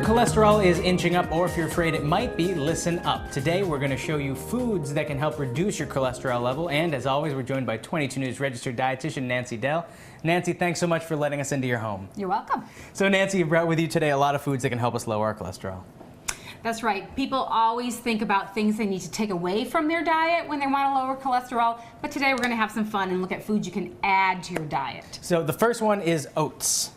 cholesterol is inching up, or if you're afraid it might be, listen up. Today we're going to show you foods that can help reduce your cholesterol level, and as always we're joined by 22 News Registered Dietitian Nancy Dell. Nancy, thanks so much for letting us into your home. You're welcome. So Nancy, you brought with you today a lot of foods that can help us lower our cholesterol. That's right. People always think about things they need to take away from their diet when they want to lower cholesterol, but today we're going to have some fun and look at foods you can add to your diet. So the first one is oats.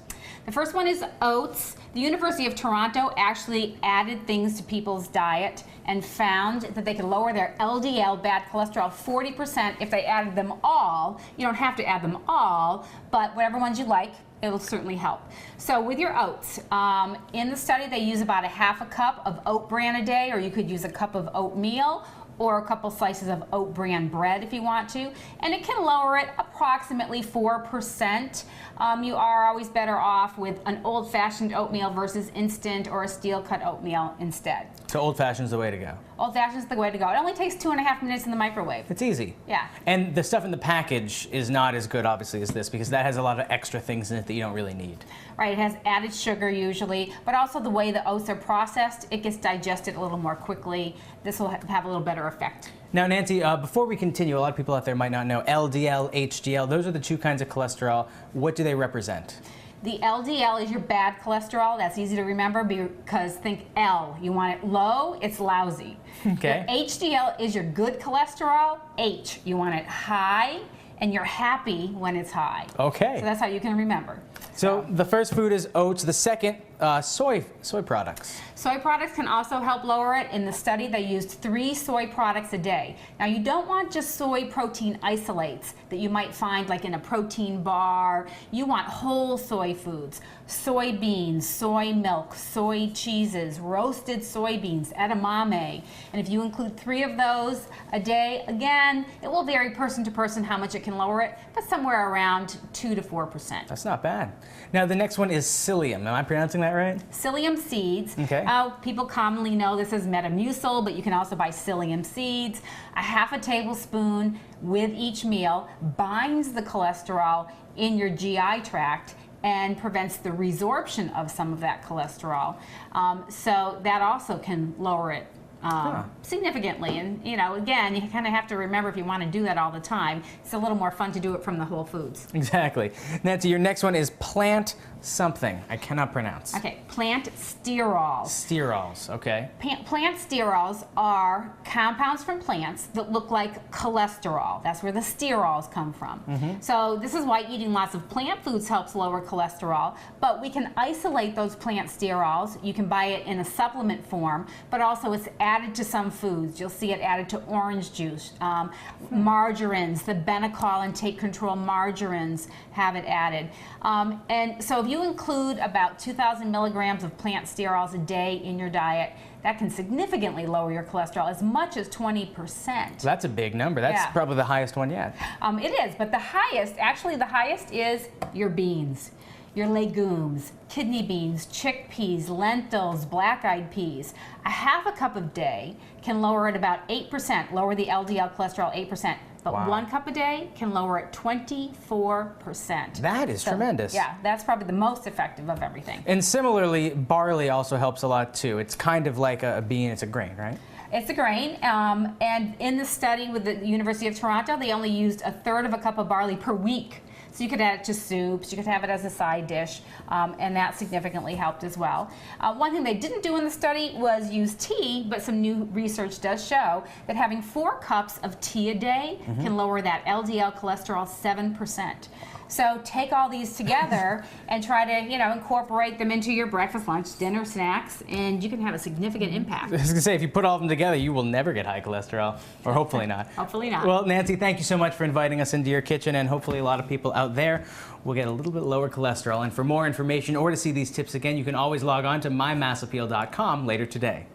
The first one is oats. The University of Toronto actually added things to people's diet and found that they could lower their LDL, bad cholesterol, 40% if they added them all. You don't have to add them all, but whatever ones you like, it'll certainly help. So with your oats, in the study they use about a half a cup of oat bran a day, or you could use a cup of oatmeal, or a couple slices of oat bran bread if you want to, and it can lower it approximately 4%. You are always better off with an old-fashioned oatmeal versus instant or a steel-cut oatmeal instead. So old-fashioned is the way to go. Old-fashioned is the way to go. It only takes 2.5 minutes in the microwave. It's easy. Yeah. And the stuff in the package is not as good, obviously, as this, because that has a lot of extra things in it that you don't really need. Right, it has added sugar usually, but also the way the oats are processed, it gets digested a little more quickly. This will have a little better effect. Now, Nancy, before we continue, a lot of people out there might not know LDL, HDL, those are the two kinds of cholesterol. What do they represent? The LDL is your bad cholesterol. That's easy to remember because think L. You want it low, it's lousy. Okay. Your HDL is your good cholesterol. H, you want it high, and you're happy when it's high. Okay. So that's how you can remember. So the first food is oats. The second, soy products. Soy products can also help lower it. In the study, they used 3 soy products a day. Now, you don't want just soy protein isolates that you might find like in a protein bar. You want whole soy foods, soybeans, soy milk, soy cheeses, roasted soybeans, edamame. And if you include 3 of those a day, again, it will vary person to person how much it can lower it, but somewhere around 2 to 4%. That's not bad. Now, the next one is psyllium. Am I pronouncing that right? Psyllium seeds. Okay. People commonly know this as Metamucil, but you can also buy psyllium seeds. A half a tablespoon with each meal binds the cholesterol in your GI tract and prevents the resorption of some of that cholesterol. So that also can lower it significantly. And, you know, again, you kind of have to remember if you want to do that all the time, it's a little more fun to do it from the whole foods. Exactly. Nancy, your next one is plant something. I cannot pronounce. Okay, plant sterols. Sterols, okay. Plant sterols are compounds from plants that look like cholesterol. That's where the sterols come from. So this is why eating lots of plant foods helps lower cholesterol, but we can isolate those plant sterols. You can buy it in a supplement form, but also it's added to some foods. You'll see it added to orange juice. Margarines, the Benecol and Take Control margarines have it added. And so if you include about 2,000 milligrams of plant sterols a day in your diet, that can significantly lower your cholesterol as much as 20%. That's a big number. That's probably the highest one yet. It is, but the highest, actually the highest is your beans, your legumes, kidney beans, chickpeas, lentils, black-eyed peas. A half a cup a day can lower it about 8%, lower the LDL cholesterol 8%. But wow. 1 cup a day can lower it 24%. That is tremendous. Yeah, that's probably the most effective of everything. And similarly, barley also helps a lot too. It's kind of like a bean, it's a grain, right? It's a grain, and in the study with the University of Toronto, they only used 1/3 of a cup of barley per week. So you could add it to soups, you could have it as a side dish, and that significantly helped as well. One thing they didn't do in the study was use tea, but some new research does show that having 4 cups of tea a day can lower that LDL cholesterol 7%. So take all these together and try to, you know, incorporate them into your breakfast, lunch, dinner, snacks, and you can have a significant impact. I was going to say, if you put all of them together, you will never get high cholesterol, or hopefully not. Hopefully not. Well, Nancy, thank you so much for inviting us into your kitchen, and hopefully a lot of people out there will get a little bit lower cholesterol. And for more information or to see these tips again, you can always log on to mymassappeal.com later today.